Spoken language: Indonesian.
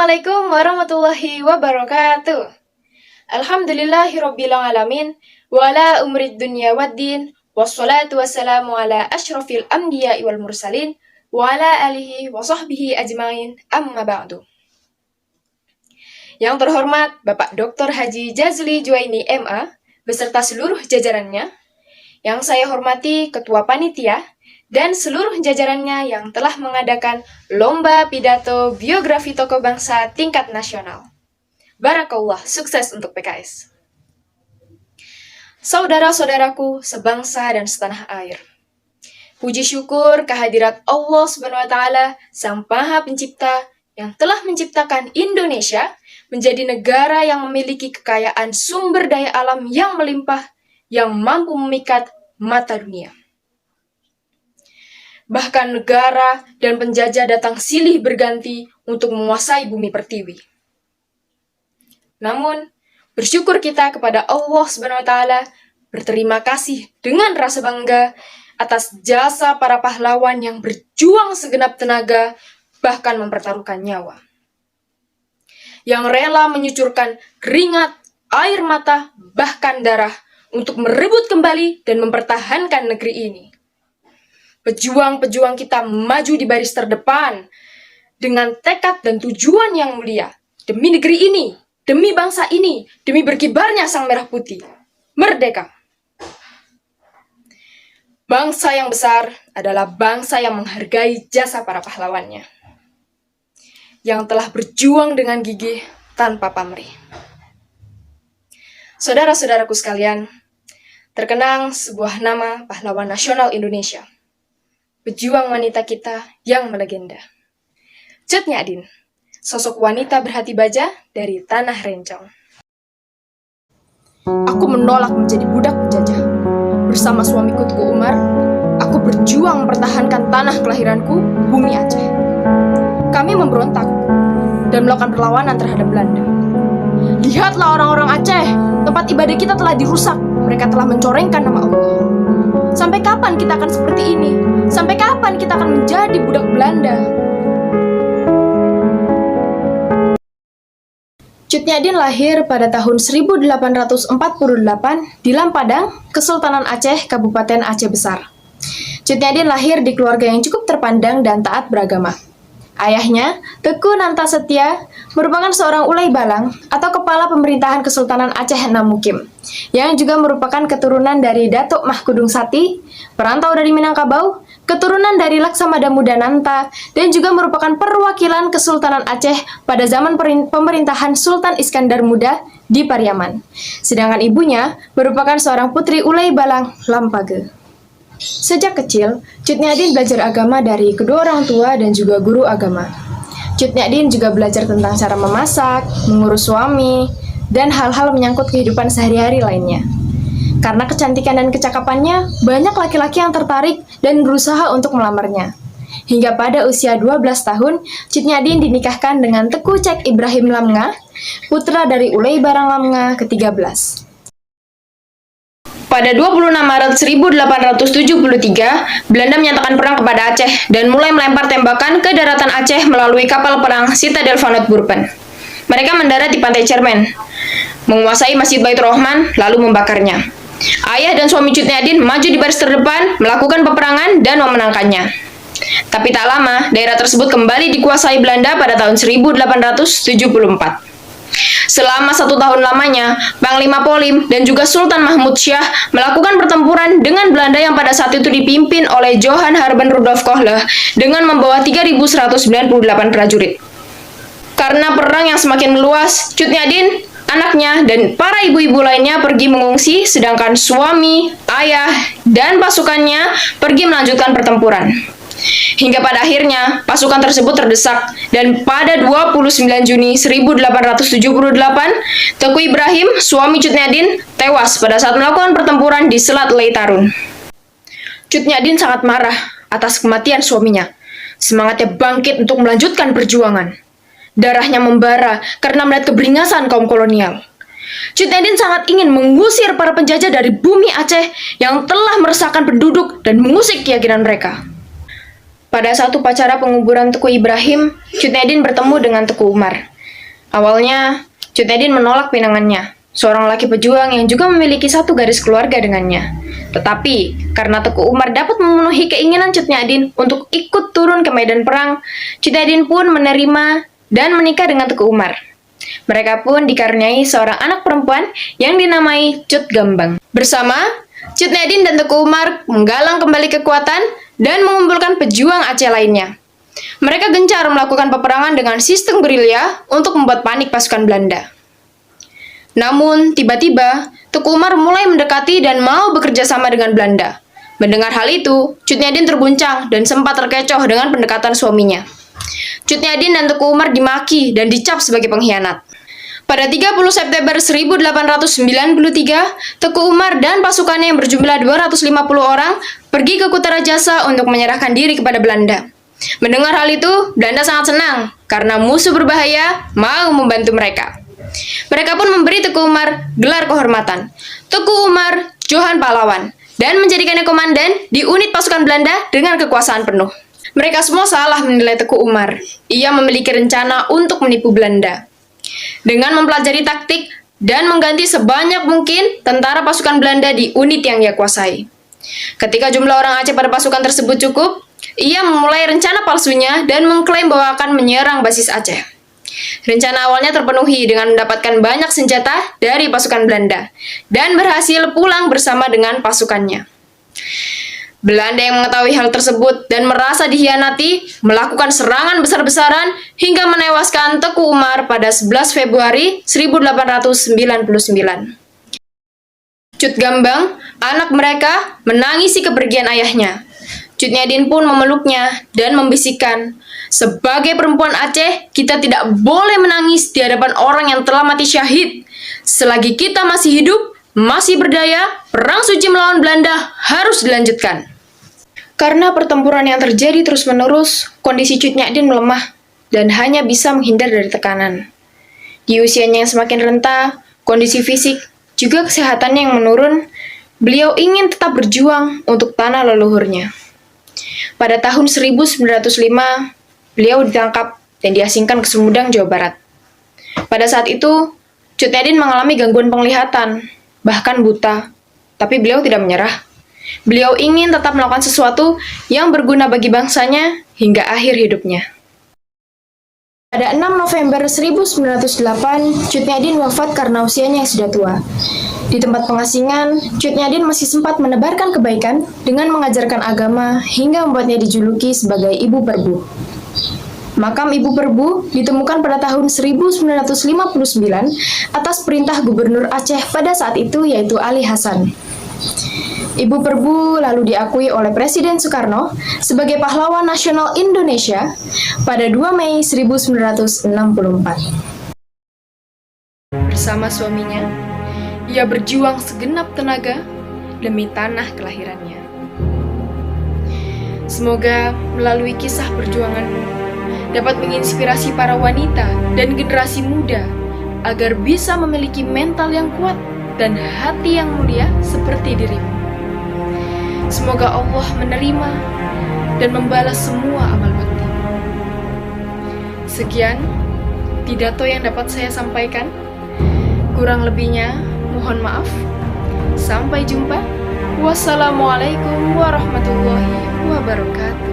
Assalamualaikum warahmatullahi wabarakatuh. Alhamdulillahirrabbilalamin. Wala umrid dunya waddin. Wassalatu wassalamu ala ashrafil anbiya'i wal mursalin. Wa ala alihi wa sahbihi ajmain. Amma ba'du. Yang terhormat Bapak Dr. Haji Jazli Juwaini MA beserta seluruh jajarannya. Yang saya hormati Ketua Panitia dan seluruh jajarannya yang telah mengadakan Lomba Pidato Biografi Tokoh Bangsa tingkat nasional. Barakallah, sukses untuk PKS. Saudara-saudaraku sebangsa dan setanah air. Puji syukur kehadirat Allah SWT, Sang Maha Pencipta yang telah menciptakan Indonesia menjadi negara yang memiliki kekayaan sumber daya alam yang melimpah, yang mampu memikat mata dunia. Bahkan negara dan penjajah datang silih berganti untuk menguasai bumi pertiwi. Namun, bersyukur kita kepada Allah SWT, berterima kasih dengan rasa bangga atas jasa para pahlawan yang berjuang segenap tenaga, bahkan mempertaruhkan nyawa. Yang rela menyucurkan keringat, air mata, bahkan darah untuk merebut kembali dan mempertahankan negeri ini. Pejuang-pejuang kita maju di baris terdepan dengan tekad dan tujuan yang mulia demi negeri ini, demi bangsa ini, demi berkibarnya sang merah putih. Merdeka! Bangsa yang besar adalah bangsa yang menghargai jasa para pahlawannya, yang telah berjuang dengan gigih tanpa pamrih. Saudara-saudaraku sekalian, terkenang sebuah nama pahlawan nasional Indonesia. Pejuang wanita kita yang melegenda. Cut Nyak, sosok wanita berhati baja dari tanah Rencong. Aku menolak menjadi budak penjajah. Bersama suamiku Tuku Umar, aku berjuang mempertahankan tanah kelahiranku, bumi Aceh. Kami memberontak dan melakukan perlawanan terhadap Belanda. Lihatlah orang-orang Aceh, tempat ibadah kita telah dirusak. Mereka telah mencorengkan nama Allah. Sampai kapan kita akan seperti ini? Sampai kapan kita akan menjadi budak Belanda? Cut Nyak lahir pada tahun 1848 di Lampadang, Kesultanan Aceh, Kabupaten Aceh Besar. Cut Nyak lahir di keluarga yang cukup terpandang dan taat beragama. Ayahnya, Teku Nanta Setia, merupakan seorang ulai balang atau kepala pemerintahan Kesultanan Aceh Namukim, yang juga merupakan keturunan dari Datuk Mahkudung Sati, perantau dari Minangkabau, keturunan dari Laksamada Muda Nanta, dan juga merupakan perwakilan Kesultanan Aceh pada zaman pemerintahan Sultan Iskandar Muda di Pariaman. Sedangkan ibunya merupakan seorang putri ulai balang Lampage. Sejak kecil, Cut Nyak belajar agama dari kedua orang tua dan juga guru agama. Cut Nyak juga belajar tentang cara memasak, mengurus suami, dan hal-hal menyangkut kehidupan sehari-hari lainnya. Karena kecantikan dan kecakapannya, banyak laki-laki yang tertarik dan berusaha untuk melamarnya. Hingga pada usia 12 tahun, Cut Nyak dinikahkan dengan Teku Cek Ibrahim Lamnga, putra dari Ulay Barang Lamnga ke-13. Pada 26 Maret 1873, Belanda menyatakan perang kepada Aceh dan mulai melempar tembakan ke daratan Aceh melalui kapal perang Citadel van Noordbroeken. Mereka mendarat di pantai Cermen, menguasai Masjid Baitur Rahman, lalu membakarnya. Ayah dan suami Cut Nyak maju di baris terdepan, melakukan peperangan dan memenangkannya. Tapi tak lama, daerah tersebut kembali dikuasai Belanda pada tahun 1874. Selama 1 tahun lamanya, Panglima Polim dan juga Sultan Mahmud Syah melakukan pertempuran dengan Belanda yang pada saat itu dipimpin oleh Johan Harben Rudolf Kohle dengan membawa 3.198 prajurit. Karena perang yang semakin meluas, Cut Nyak, anaknya, dan para ibu-ibu lainnya pergi mengungsi, sedangkan suami, ayah, dan pasukannya pergi melanjutkan pertempuran. Hingga pada akhirnya, pasukan tersebut terdesak, dan pada 29 Juni 1878, Teku Ibrahim, suami Cut Nyak, tewas pada saat melakukan pertempuran di Selat Leitarun. Cut Nyak sangat marah atas kematian suaminya. Semangatnya bangkit untuk melanjutkan perjuangan. Darahnya membara karena melihat keberingasan kaum kolonial. Cut Nyak sangat ingin mengusir para penjajah dari bumi Aceh yang telah meresahkan penduduk dan mengusik keyakinan mereka. Pada saat upacara penguburan Teku Ibrahim, Cut Nyak bertemu dengan Teku Umar. Awalnya, Cut Nyadin menolak pinangannya, seorang laki pejuang yang juga memiliki satu garis keluarga dengannya. Tetapi, karena Teku Umar dapat memenuhi keinginan Cut Nyadin untuk ikut turun ke medan perang, Cut Nyadin pun menerima dan menikah dengan Teku Umar. Mereka pun dikaruniai seorang anak perempuan yang dinamai Cut Gambang. Bersama, Cut Nyadin dan Teku Umar menggalang kembali kekuatan dan mengumpulkan pejuang Aceh lainnya. Mereka gencar melakukan peperangan dengan sistem gerilya untuk membuat panik pasukan Belanda. Namun, tiba-tiba, Teku Umar mulai mendekati dan mau bekerja sama dengan Belanda. Mendengar hal itu, Cut Nyadin terguncang dan sempat terkecoh dengan pendekatan suaminya. Cut Nyadin dan Teku Umar dimaki dan dicap sebagai pengkhianat. Pada 30 September 1893, Teku Umar dan pasukannya yang berjumlah 250 orang pergi ke Kutarajasa untuk menyerahkan diri kepada Belanda. Mendengar hal itu, Belanda sangat senang karena musuh berbahaya mau membantu mereka. Mereka pun memberi Teku Umar gelar kehormatan, Teku Umar Johan Pahlawan, dan menjadikannya komandan di unit pasukan Belanda dengan kekuasaan penuh. Mereka semua salah menilai Teku Umar. Ia memiliki rencana untuk menipu Belanda. Dengan mempelajari taktik dan mengganti sebanyak mungkin tentara pasukan Belanda di unit yang ia kuasai. Ketika jumlah orang Aceh pada pasukan tersebut cukup, ia memulai rencana palsunya dan mengklaim bahwa akan menyerang basis Aceh. Rencana awalnya terpenuhi dengan mendapatkan banyak senjata dari pasukan Belanda dan berhasil pulang bersama dengan pasukannya. Belanda yang mengetahui hal tersebut dan merasa dikhianati melakukan serangan besar-besaran hingga menewaskan Teku Umar pada 11 Februari 1899. Cut Gambang, anak mereka, menangisi kepergian ayahnya. Cut Nyadin pun memeluknya dan membisikkan, "Sebagai perempuan Aceh, kita tidak boleh menangis di hadapan orang yang telah mati syahid. Selagi kita masih hidup, masih berdaya, perang suci melawan Belanda harus dilanjutkan." Karena pertempuran yang terjadi terus-menerus, kondisi Cut Nyadin melemah dan hanya bisa menghindar dari tekanan. Di usianya yang semakin renta, kondisi fisik, juga kesehatannya yang menurun, beliau ingin tetap berjuang untuk tanah leluhurnya. Pada tahun 1905, beliau ditangkap dan diasingkan ke Sumedang, Jawa Barat. Pada saat itu, Cut Nyadin mengalami gangguan penglihatan, bahkan buta, tapi beliau tidak menyerah. Beliau ingin tetap melakukan sesuatu yang berguna bagi bangsanya hingga akhir hidupnya. Pada 6 November 1908, Cut Nyadin wafat karena usianya yang sudah tua. Di tempat pengasingan, Cut Nyadin masih sempat menebarkan kebaikan dengan mengajarkan agama hingga membuatnya dijuluki sebagai Ibu Perbu. Makam Ibu Perbu ditemukan pada tahun 1959 atas perintah Gubernur Aceh pada saat itu, yaitu Ali Hasan. Ibu Perbu lalu diakui oleh Presiden Soekarno sebagai pahlawan nasional Indonesia pada 2 Mei 1964. Bersama suaminya, ia berjuang segenap tenaga demi tanah kelahirannya. Semoga melalui kisah perjuanganmu dapat menginspirasi para wanita dan generasi muda agar bisa memiliki mental yang kuat dan hati yang mulia seperti dirimu. Semoga Allah menerima dan membalas semua amal bakti. Sekian pidato yang dapat saya sampaikan. Kurang lebihnya mohon maaf. Sampai jumpa. Wassalamualaikum warahmatullahi wabarakatuh.